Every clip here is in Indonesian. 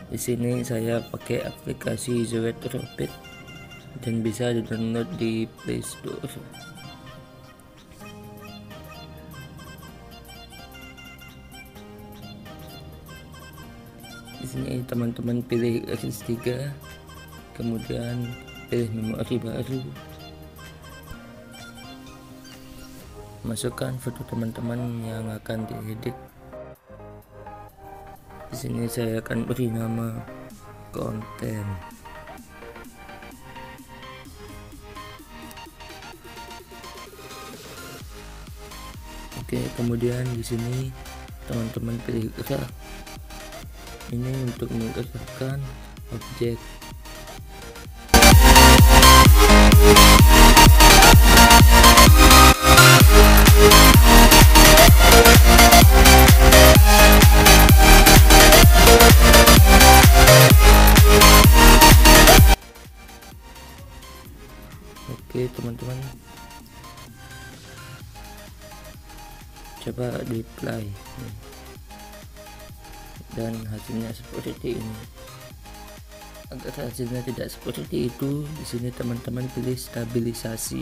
Di sini saya pakai aplikasi Zoetropic dan bisa di-download di Play Store. Di sini teman-teman pilih RS3, kemudian pilih memori baru, masukkan foto teman-teman yang akan diedit. Di sini saya akan beri nama konten. Oke, kemudian di sini teman-teman pilih gerak. Ini untuk menggerakkan objek. Oke teman-teman, coba di play dan hasilnya seperti ini. Agar hasilnya tidak seperti itu, di sini teman-teman pilih stabilisasi.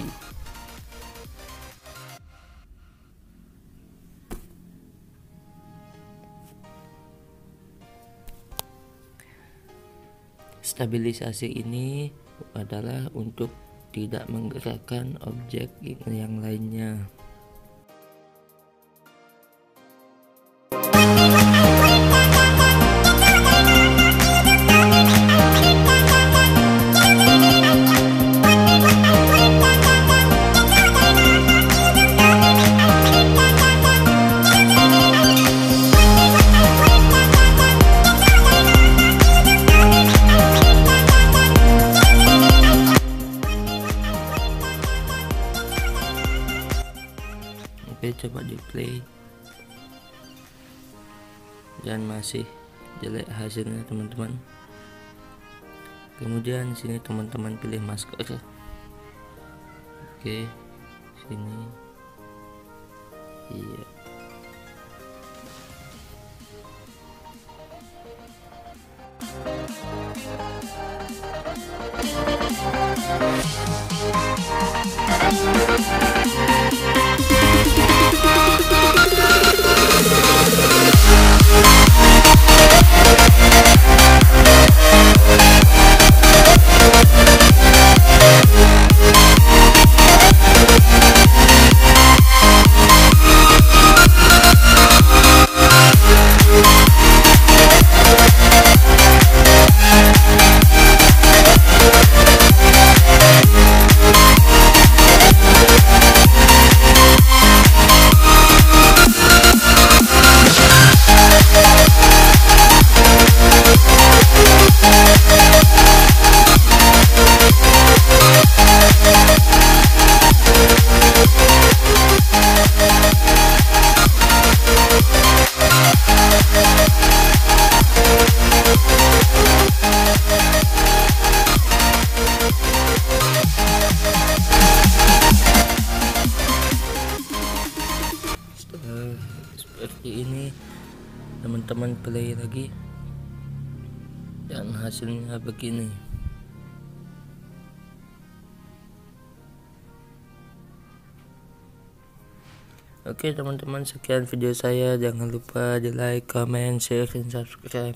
Stabilisasi ini adalah untuk tidak menggerakkan objek yang lainnya. Oke, coba di play dan masih jelek hasilnya teman-teman. Kemudian sini teman-teman pilih masker. Oke, sini iya. Seperti ini teman-teman play lagi dan hasilnya begini. Oke teman-teman, sekian video saya. Jangan lupa di like, comment, share, dan subscribe.